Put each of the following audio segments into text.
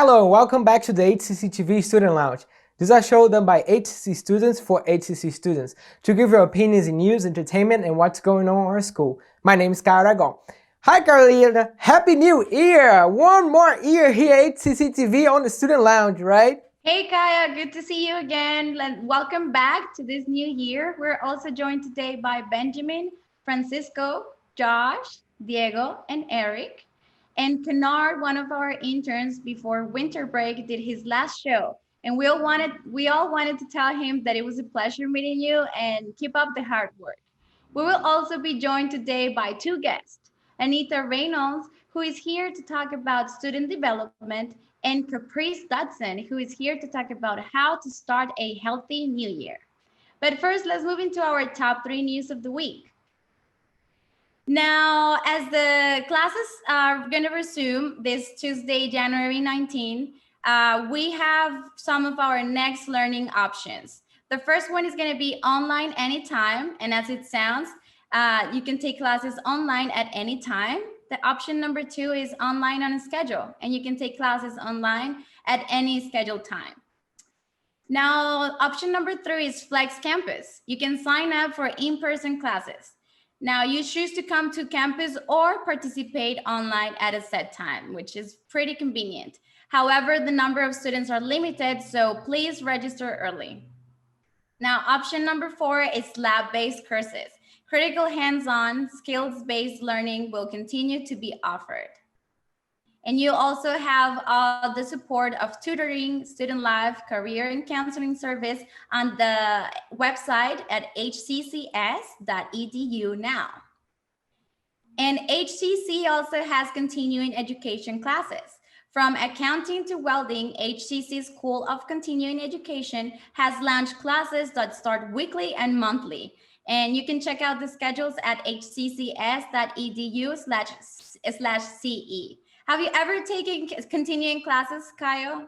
Hello and welcome back to the HCCTV Student Lounge. This is a show done by HCC students for HCC students to give your opinions in news, entertainment, and what's going on in our school. My name is Kyle Aragon. Hi Carolina, Happy New Year! One more year here at HCCTV on the Student Lounge, right? Hey Kaya, good to see you again. Welcome back to this new year. We're also joined today by Benjamin, Francisco, Josh, Diego, and Eric. And Kennard, one of our interns before winter break, did his last show. And we all wanted to tell him that it was a pleasure meeting you and keep up the hard work. We will also be joined today by two guests, Anita Reynolds, who is here to talk about student development, and Caprice Dutch, who is here to talk about how to start a healthy new year. But first, let's move into our top 3 news of the week. Now, as the classes are going to resume this Tuesday, January 19, we have some of our next learning options. The first one is going to be online anytime, and as it sounds, you can take classes online at any time. The option number 2 is online on a schedule, and you can take classes online at any scheduled time. Now, option number 3 is Flex Campus. You can sign up for in-person classes. Now, you choose to come to campus or participate online at a set time, which is pretty convenient. However, the number of students are limited, so please register early. Now, option number 4 is lab-based courses. Critical hands-on, skills-based learning will continue to be offered. And you also have all the support of tutoring, student life, career and counseling service on the website at hccs.edu now. And HCC also has continuing education classes. From accounting to welding, HCC School of Continuing Education has launched classes that start weekly and monthly. And you can check out the schedules at hccs.edu/ce. Have you ever taken continuing classes, Kayo?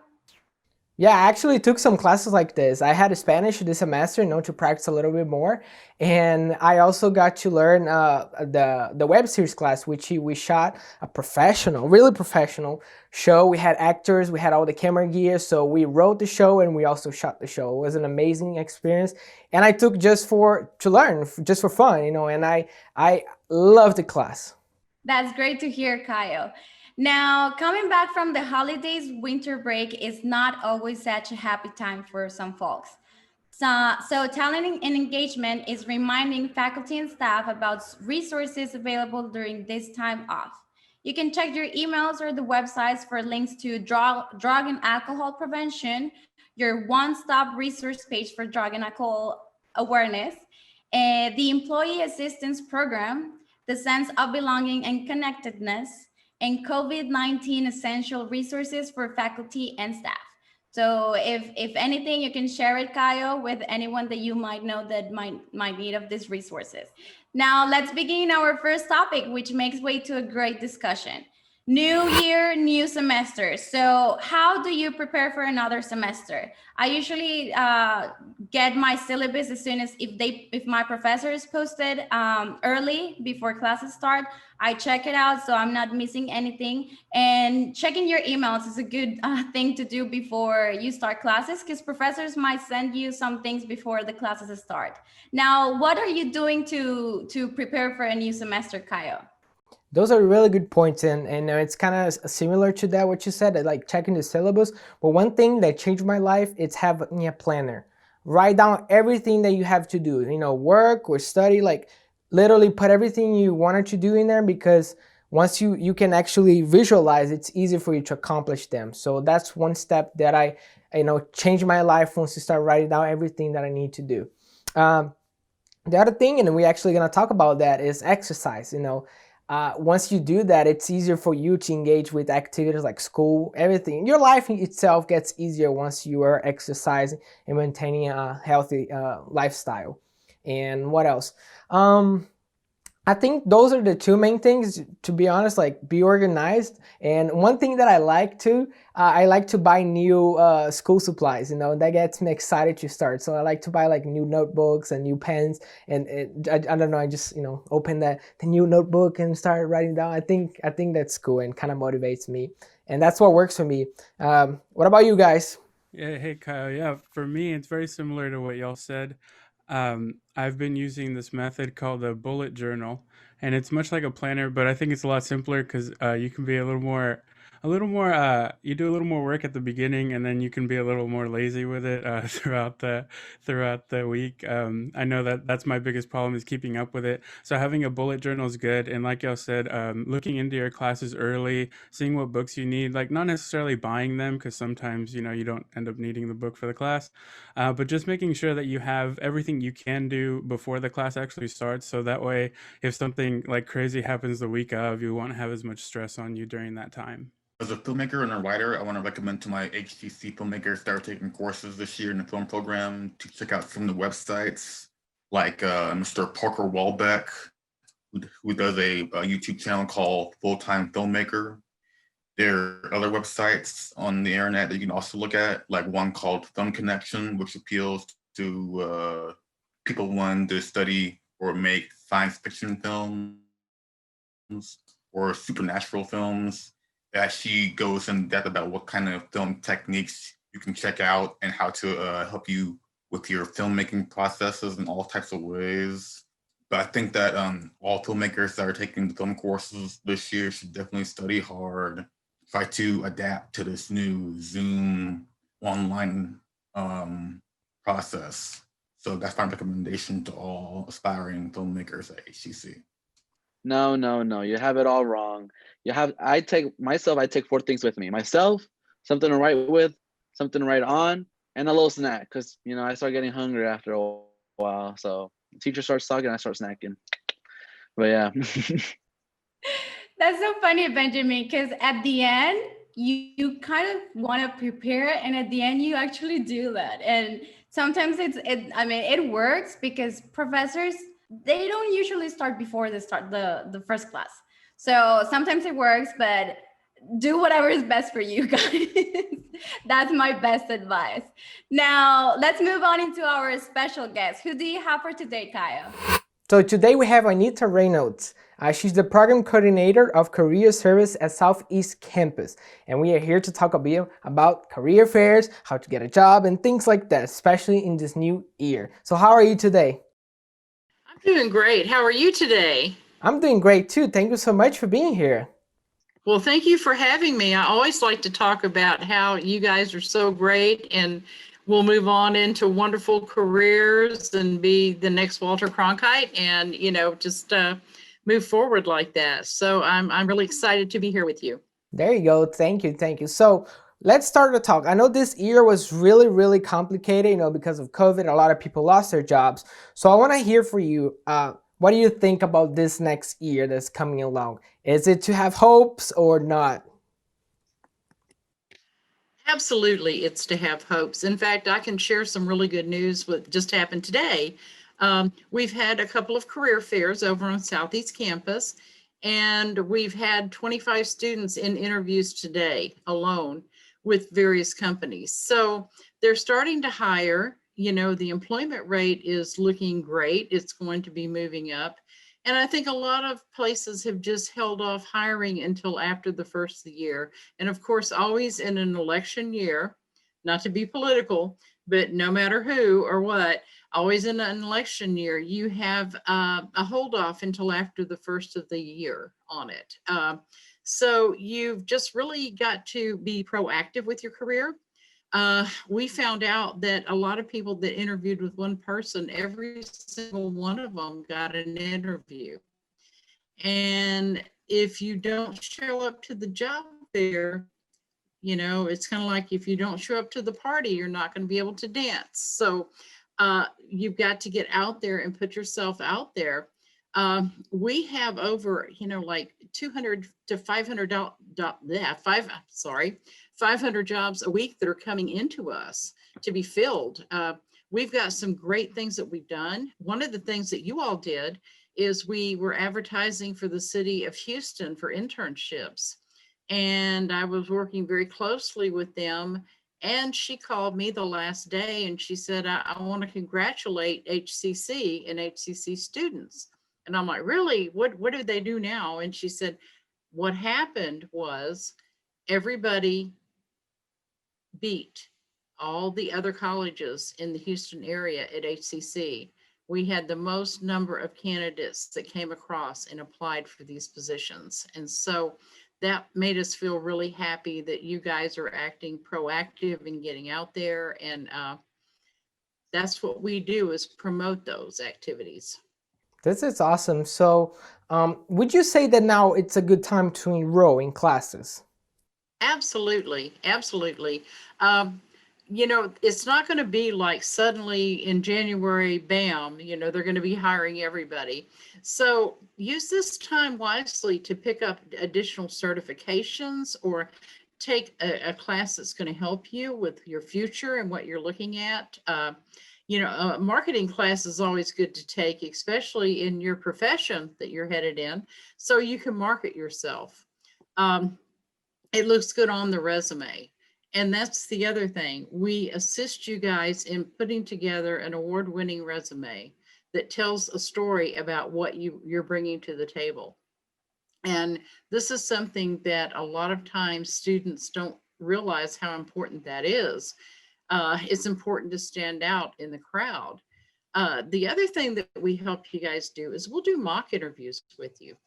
Yeah, I actually took some classes like this. I had Spanish this semester, to practice a little bit more. And I also got to learn the web series class, which we shot a professional, really professional show. We had actors, we had all the camera gear. So we wrote the show and we also shot the show. It was an amazing experience. And I took to learn, just for fun, and I loved the class. That's great to hear, Kayo. Now, coming back from the holidays, winter break is not always such a happy time for some folks. So talent and engagement is reminding faculty and staff about resources available during this time off. You can check your emails or the websites for links to drug and alcohol prevention, your one-stop resource page for drug and alcohol awareness, the employee assistance program, the sense of belonging and connectedness, and COVID-19 essential resources for faculty and staff. So if anything, you can share it, Kayo, with anyone that you might know that might need of these resources. Now, let's begin our first topic, which makes way to a great discussion. New year, new semester. So how do you prepare for another semester? I usually get my syllabus as soon as if my professor is posted early before classes start. I check it out so I'm not missing anything. And checking your emails is a good thing to do before you start classes, because professors might send you some things before the classes start. Now, what are you doing to prepare for a new semester, Kayo? Those are really good points, and it's kind of similar to that what you said, like checking the syllabus. But one thing that changed my life, it's having a planner. Write down everything that you have to do, work or study, like literally put everything you wanted to do in there, because once you can actually visualize, it's easier for you to accomplish them. So that's one step that I changed my life once you start writing down everything that I need to do. The other thing, and we're actually going to talk about that, is exercise. Once you do that, it's easier for you to engage with activities like school, everything. Your life itself gets easier once you are exercising and maintaining a healthy lifestyle. And what else? I think those are the two main things, to be honest, like be organized. And one thing that I like to, I like to buy new school supplies, that gets me excited to start. So I like to buy like new notebooks and new pens. And I don't know, I just, open the new notebook and start writing down. I think that's cool and kind of motivates me. And that's what works for me. What about you guys? Yeah, hey Kyle. Yeah, for me, it's very similar to what y'all said. I've been using this method called a bullet journal, and it's much like a planner, but I think it's a lot simpler because you can be you do a little more work at the beginning, and then you can be a little more lazy with it throughout the week. I know that that's my biggest problem is keeping up with it. So having a bullet journal is good, and like y'all said, looking into your classes early, seeing what books you need, like not necessarily buying them because sometimes you don't end up needing the book for the class, but just making sure that you have everything you can do before the class actually starts. So that way, if something like crazy happens the week of, you won't have as much stress on you during that time. As a filmmaker and a writer, I want to recommend to my HCC filmmakers that are taking courses this year in the film program to check out some of the websites like Mr. Parker Walbeck, who does a YouTube channel called Full Time Filmmaker. There are other websites on the internet that you can also look at, like one called Film Connection, which appeals to people wanting to study or make science fiction films or supernatural films. It actually goes in depth about what kind of film techniques you can check out and how to help you with your filmmaking processes in all types of ways. But I think that all filmmakers that are taking the film courses this year should definitely study hard, try to adapt to this new Zoom online process. So that's my recommendation to all aspiring filmmakers at HCC. No, no, no. You have it all wrong. I take four things with me. Myself, something to write with, something to write on, and a little snack. Because, I start getting hungry after a while. So the teacher starts talking, I start snacking. But yeah. That's so funny, Benjamin, because at the end, you kind of want to prepare, and at the end, you actually do that. And sometimes it works because professors, they don't usually start before they start the first class. So sometimes it works, but do whatever is best for you guys. That's my best advice. Now, let's move on into our special guest. Who do you have for today, Kyle? So today we have Anita Reynolds. She's the program coordinator of career service at Southeast Campus. And we are here to talk a bit about career fairs, how to get a job, and things like that, especially in this new year. So how are you today? I'm doing great. How are you today? I'm doing great too. Thank you so much for being here. Well, thank you for having me. I always like to talk about how you guys are so great, and we'll move on into wonderful careers and be the next Walter Cronkite and, just move forward like that. So I'm really excited to be here with you. There you go. Thank you. Thank you. So let's start the talk. I know this year was really, really complicated, because of COVID. A lot of people lost their jobs. So I want to hear from you. What do you think about this next year that's coming along? Is it to have hopes or not? Absolutely, it's to have hopes. In fact, I can share some really good news what just happened today. We've had a couple of career fairs over on Southeast Campus, and we've had 25 students in interviews today alone with various companies. So they're starting to hire. The employment rate is looking great. It's going to be moving up. And I think a lot of places have just held off hiring until after the first of the year. And of course, always in an election year, not to be political, but no matter who or what, always in an election year, you have a hold off until after the first of the year on it. So you've just really got to be proactive with your career. We found out that a lot of people that interviewed with one person, every single one of them got an interview. And if you don't show up to the job fair, it's kind of like if you don't show up to the party, you're not going to be able to dance. So you've got to get out there and put yourself out there. We have over, like 200 to 500 jobs a week that are coming into us to be filled. We've got some great things that we've done. One of the things that you all did is we were advertising for the city of Houston for internships. And I was working very closely with them. And she called me the last day and she said, I want to congratulate HCC and HCC students. And I'm like, really? What do they do now? And she said, what happened was everybody beat all the other colleges in the Houston area at HCC. We had the most number of candidates that came across and applied for these positions. And so that made us feel really happy that you guys are acting proactive and getting out there. And that's what we do, is promote those activities. This is awesome. So would you say that now it's a good time to enroll in classes? Absolutely, absolutely. You know, it's not going to be like suddenly in January, bam, you know, they're going to be hiring everybody. So use this time wisely to pick up additional certifications or take a class that's going to help you with your future and what you're looking at. You know, a marketing class is always good to take, especially in your profession that you're headed in, so you can market yourself. It looks good on the resume. And that's the other thing. We assist you guys in putting together an award-winning resume that tells a story about what you're bringing to the table. And this is something that a lot of times students don't realize how important that is. It's important to stand out in the crowd. The other thing that we help you guys do is we'll do mock interviews with you.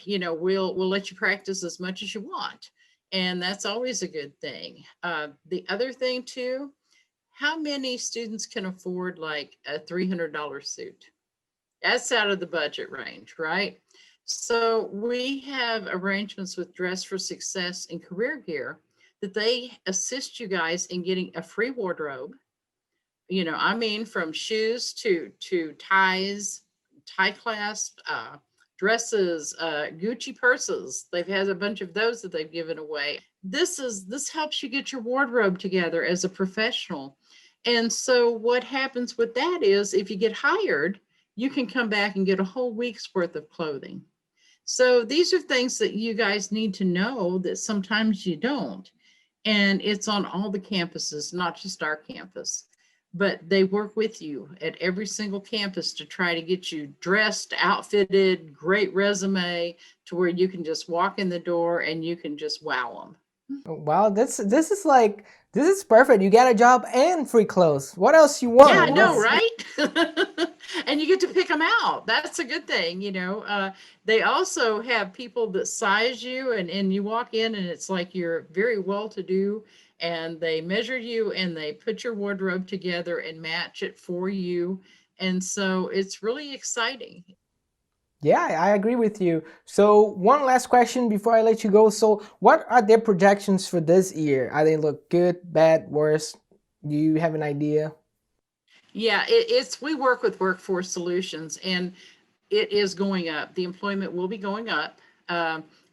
You know, we'll let you practice as much as you want. And that's always a good thing. The other thing too, how many students can afford like a $300 suit? That's out of the budget range, right? So we have arrangements with Dress for Success and Career Gear that they assist you guys in getting a free wardrobe. You know, I mean, from shoes to ties, tie clasp, dresses, Gucci purses. They've had a bunch of those that they've given away. This helps you get your wardrobe together as a professional. And so what happens with that is if you get hired, you can come back and get a whole week's worth of clothing. So these are things that you guys need to know that sometimes you don't. And it's on all the campuses, not just our campus. But they work with you at every single campus to try to get you dressed, outfitted, great resume, to where you can just walk in the door and you can just wow them. Wow, this is perfect. You get a job and free clothes. What else you want? Yeah, I know, right? And you get to pick them out. That's a good thing, you know. They also have people that size you, and you walk in and it's like you're very well-to-do, and they measure you and they put your wardrobe together and match it for you. And so it's really exciting. Yeah, I agree with you. So one last question before I let you go. So what are their projections for this year? Are they look good, bad, worse? Do you have an idea? Yeah, we work with Workforce Solutions and it is going up. The employment will be going up.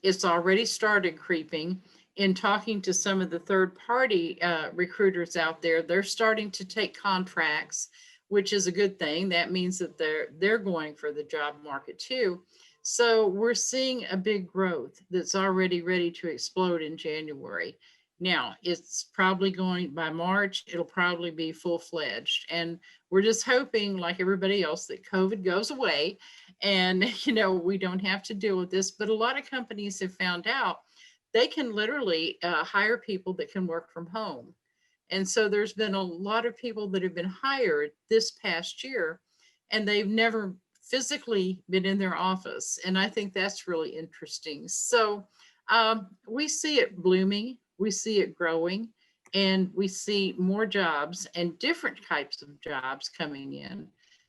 It's already started creeping. In talking to some of the third-party recruiters out there, they're starting to take contracts, which is a good thing. That means that they're going for the job market too. So we're seeing a big growth that's already ready to explode in January. Now, it's probably going by March, it'll probably be full-fledged. And we're just hoping, like everybody else, that COVID goes away and, you know, we don't have to deal with this. But a lot of companies have found out they can literally hire people that can work from home. And so there's been a lot of people that have been hired this past year and they've never physically been in their office. And I think that's really interesting. So we see it blooming, we see it growing, and we see more jobs and different types of jobs coming in.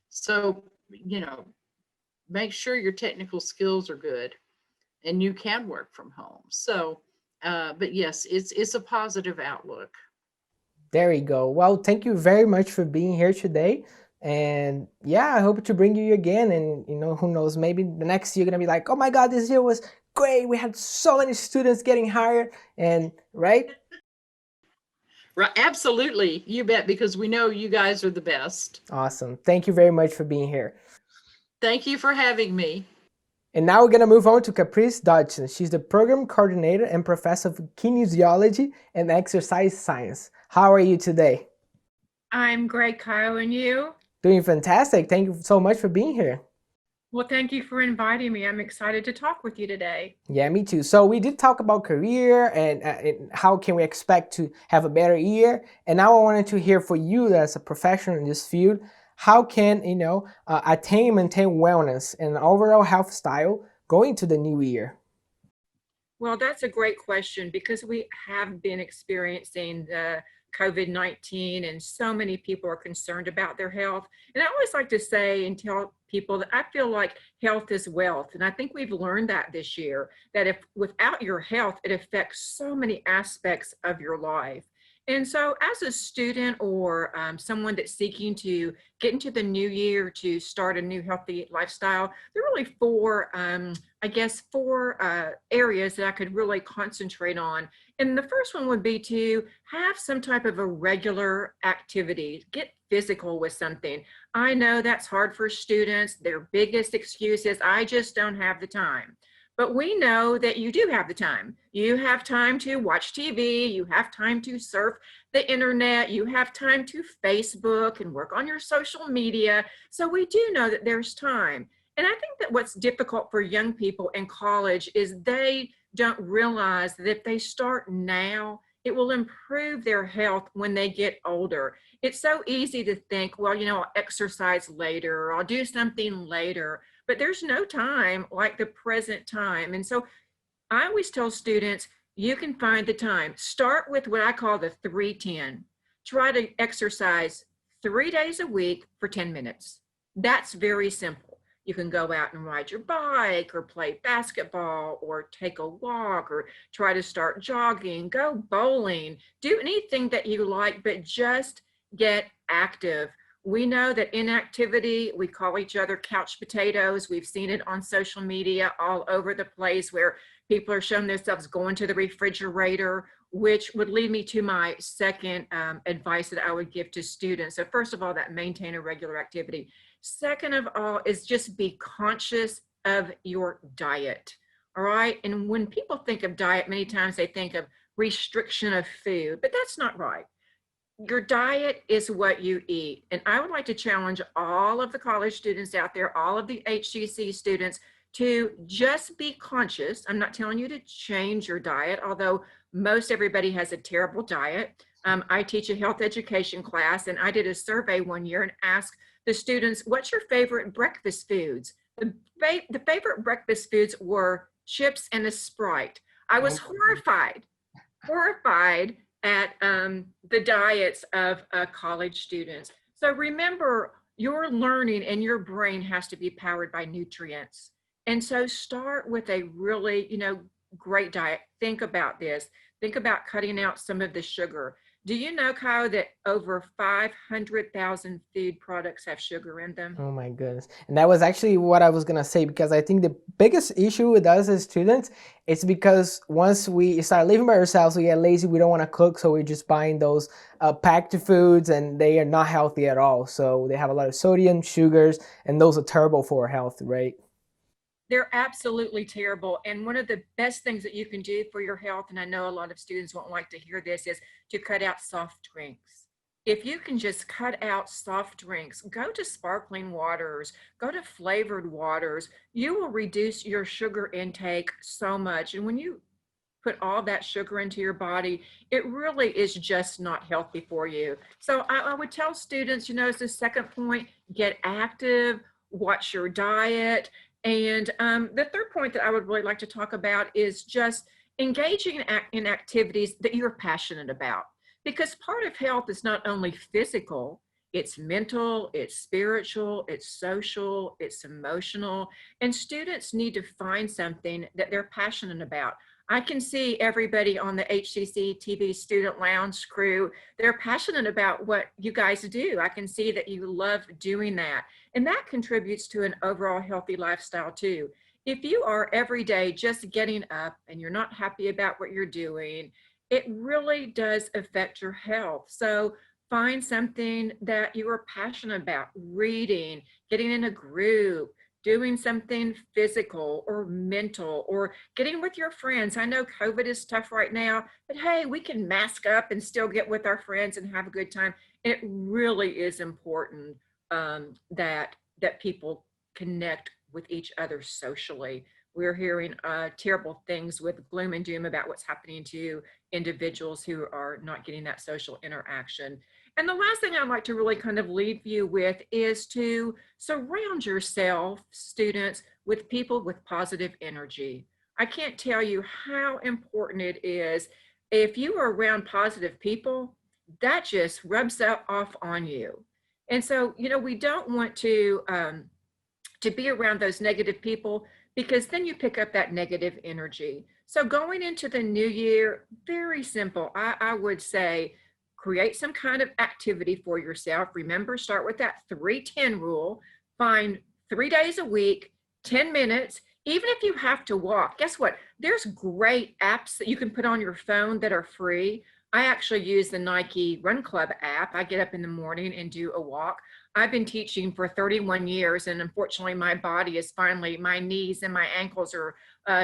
So, you know, make sure your technical skills are good and you can work from home. So, but yes, it's a positive outlook. There you go. Well, thank you very much for being here today. And yeah, I hope to bring you again. And you know, who knows, maybe the next year you're gonna be like, oh my God, this year was great. We had so many students getting hired, and right? Right, absolutely. You bet, because we know you guys are the best. Awesome. Thank you very much for being here. Thank you for having me. And now we're going to move on to Caprice Dutch. She's the program coordinator and professor of Kinesiology and Exercise Science. How are you today? I'm great, Kyle, and you? Doing fantastic. Thank you so much for being here. Well, thank you for inviting me. I'm excited to talk with you today. Yeah, me too. So we did talk about career and how can we expect to have a better year. And now I wanted to hear for you as a professional in this field, how can, attain and maintain wellness and overall health style going to the new year? Well, that's a great question because we have been experiencing the COVID-19 and so many people are concerned about their health. And I always like to say and tell people that I feel like health is wealth. And I think we've learned that this year, that if without your health, it affects so many aspects of your life. And so as a student or someone that's seeking to get into the new year to start a new healthy lifestyle, there are really four areas that I could really concentrate on. And the first one would be to have some type of a regular activity, get physical with something. I know that's hard for students. Their biggest excuse is, I just don't have the time. But we know that you do have the time. You have time to watch TV, you have time to surf the internet, you have time to Facebook and work on your social media. So we do know that there's time. And I think that what's difficult for young people in college is they don't realize that if they start now, it will improve their health when they get older. It's so easy to think, well, I'll exercise later, or I'll do something later, but there's no time like the present time. And so I always tell students, you can find the time. Start with what I call the 3-10. Try to exercise 3 days a week for 10 minutes. That's very simple. You can go out and ride your bike or play basketball or take a walk or try to start jogging, go bowling, do anything that you like, but just get active. We know that inactivity, we call each other couch potatoes. We've seen it on social media all over the place where people are showing themselves going to the refrigerator, which would lead me to my second advice that I would give to students. So first of all, that maintain a regular activity. Second of all is just be conscious of your diet, all right? And when people think of diet, many times they think of restriction of food, but that's not right. Your diet is what you eat. And I would like to challenge all of the college students out there, all of the HCC students, to just be conscious. I'm not telling you to change your diet, although most everybody has a terrible diet. I teach a health education class, and I did a survey one year and asked the students, what's your favorite breakfast foods? The favorite breakfast foods were chips and a Sprite. I was horrified at the diets of college students. So remember, your learning and your brain has to be powered by nutrients. And so start with a really, great diet. Think about this. Think about cutting out some of the sugar. Do you know, Kyle, that over 500,000 food products have sugar in them? Oh my goodness. And that was actually what I was going to say, because I think the biggest issue with us as students is because once we start living by ourselves, we get lazy, we don't want to cook, so we're just buying those packed foods, and they are not healthy at all. So they have a lot of sodium, sugars, and those are terrible for our health, right? They're absolutely terrible. And one of the best things that you can do for your health, and I know a lot of students won't like to hear this, is to cut out soft drinks. If you can just cut out soft drinks, go to sparkling waters, go to flavored waters, you will reduce your sugar intake so much. And when you put all that sugar into your body, it really is just not healthy for you. So I would tell students, as the second point, get active, watch your diet. And the third point that I would really like to talk about is just engaging in activities that you're passionate about. Because part of health is not only physical, it's mental, it's spiritual, it's social, it's emotional. And students need to find something that they're passionate about. I can see everybody on the HCCTV Student Lounge crew, they're passionate about what you guys do. I can see that you love doing that. And that contributes to an overall healthy lifestyle too. If you are every day just getting up and you're not happy about what you're doing, it really does affect your health. So find something that you are passionate about, reading, getting in a group, doing something physical or mental or getting with your friends. I know COVID is tough right now, but hey, we can mask up and still get with our friends and have a good time. And it really is important that people connect with each other socially. We're hearing terrible things with gloom and doom about what's happening to individuals who are not getting that social interaction. And the last thing I'd like to really kind of leave you with is to surround yourself, students, with people with positive energy. I can't tell you how important it is. If you are around positive people, that just rubs off on you. And so, you know, we don't want to be around those negative people, because then you pick up that negative energy. So going into the new year, very simple. I would say, create some kind of activity for yourself. Remember, start with that 3-10 rule. Find 3 days a week, 10 minutes. Even if you have to walk, guess what? There's great apps that you can put on your phone that are free. I actually use the Nike Run Club app. I get up in the morning and do a walk. I've been teaching for 31 years, and unfortunately my body is finally, my knees and my ankles are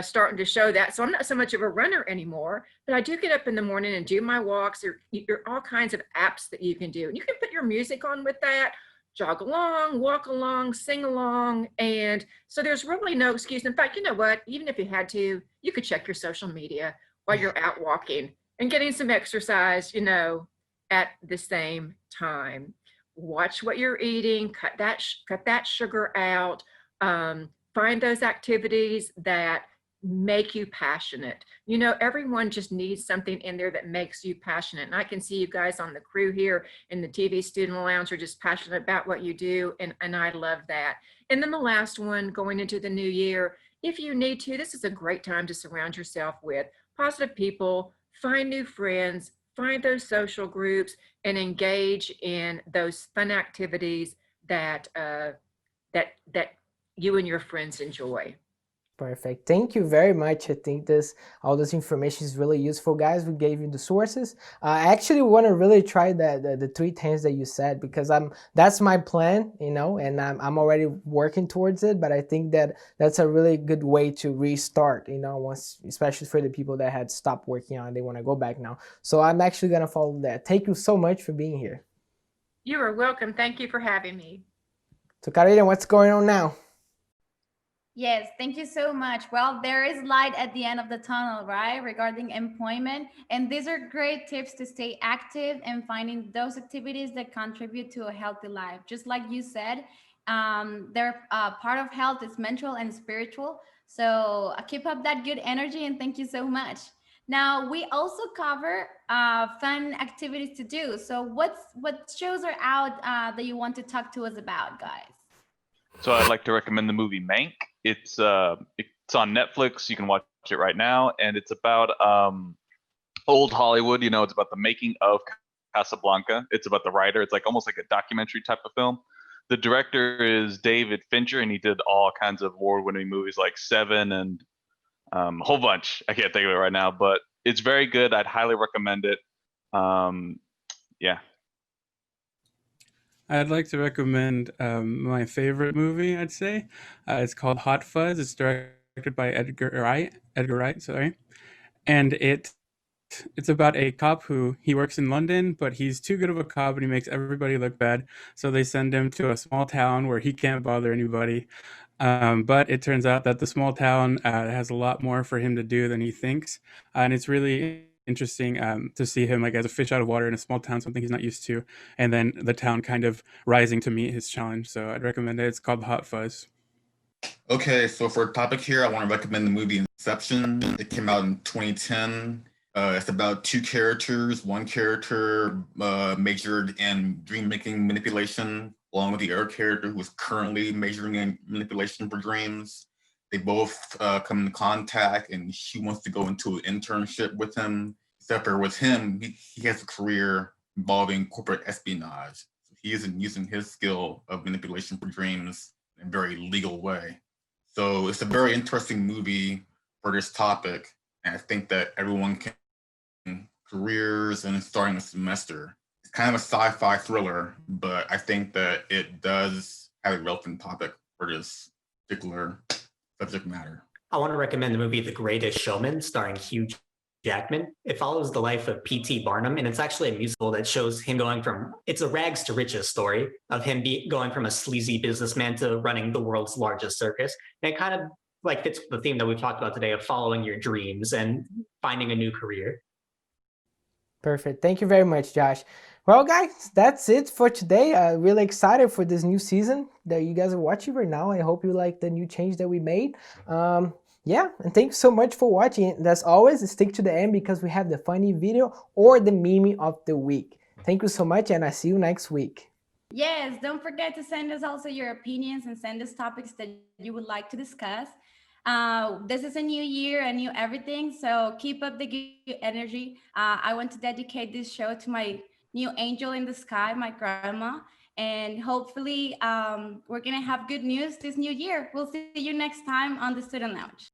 starting to show that. So I'm not so much of a runner anymore, but I do get up in the morning and do my walks. There are all kinds of apps that you can do. And you can put your music on with that, jog along, walk along, sing along. And so there's really no excuse. In fact, you know what? Even if you had to, you could check your social media while you're out walking and getting some exercise, you know, at the same time. Watch what you're eating, cut that sugar out, find those activities that make you passionate. You know, everyone just needs something in there that makes you passionate. And I can see you guys on the crew here in the TV Student Lounge are just passionate about what you do. And I love that. And then the last one, going into the new year, if you need to, this is a great time to surround yourself with positive people, find new friends, find those social groups, and engage in those fun activities that that you and your friends enjoy. Perfect. Thank you very much. I think all this information is really useful, guys. We gave you the sources. I actually want to really try the 3 10s that you said, because that's my plan, you know, and I'm already working towards it. But I think that's a really good way to restart, you know, once, especially for the people that had stopped working on it, they want to go back now. So I'm actually gonna follow that. Thank you so much for being here. You are welcome. Thank you for having me. So Karina, what's going on now? Yes, thank you so much. Well, there is light at the end of the tunnel, right, regarding employment. And these are great tips to stay active and finding those activities that contribute to a healthy life. Just like you said, they're part of health is mental and spiritual. So keep up that good energy, and thank you so much. Now, we also cover fun activities to do. So what shows are out that you want to talk to us about, guys? So I'd like to recommend the movie Mank. It's on Netflix. You can watch it right now, and it's about old Hollywood. You know, it's about the making of Casablanca. It's about the writer. It's like almost like a documentary type of film. The director is David Fincher, and he did all kinds of award-winning movies like Seven and a whole bunch. I can't think of it right now, but it's very good. I'd highly recommend it. Yeah. I'd like to recommend my favorite movie, I'd say. It's called Hot Fuzz. It's directed by Edgar Wright, sorry. And it's about a cop who he works in London, but he's too good of a cop and he makes everybody look bad. So they send him to a small town where he can't bother anybody. But it turns out that the small town has a lot more for him to do than he thinks. And it's really interesting to see him like as a fish out of water in a small town, something he's not used to, and then the town kind of rising to meet his challenge. So I'd recommend it. It's called Hot Fuzz. Okay, so for a topic here, I want to recommend the movie Inception. It came out in 2010. It's about 2 characters. One character majored in dream-making manipulation, along with the other character who is currently majoring in manipulation for dreams. They both come in contact, and she wants to go into an internship with him. Except for with him, he has a career involving corporate espionage. So he isn't using his skill of manipulation for dreams in a very legal way. So it's a very interesting movie for this topic. And I think that everyone can careers and starting a semester. It's kind of a sci-fi thriller, but I think that it does have a relevant topic for this particular subject matter. I want to recommend the movie The Greatest Showman, starring Hugh Jackman. It follows the life of P.T. Barnum, and it's actually a musical that shows him going from, it's a rags to riches story of him going from a sleazy businessman to running the world's largest circus. And it kind of like fits the theme that we've talked about today of following your dreams and finding a new career. Perfect. Thank you very much, Josh. Well, guys, that's it for today. Really excited for this new season that you guys are watching right now. I hope you like the new change that we made. Yeah, and thanks so much for watching. And as always, stick to the end because we have the funny video or the meme of the week. Thank you so much, and I see you next week. Yes, don't forget to send us also your opinions and send us topics that you would like to discuss. This is a new year, a new everything, so keep up the good energy. I want to dedicate this show to my new angel in the sky, my grandma, and hopefully we're gonna have good news this new year. We'll see you next time on the Student Lounge.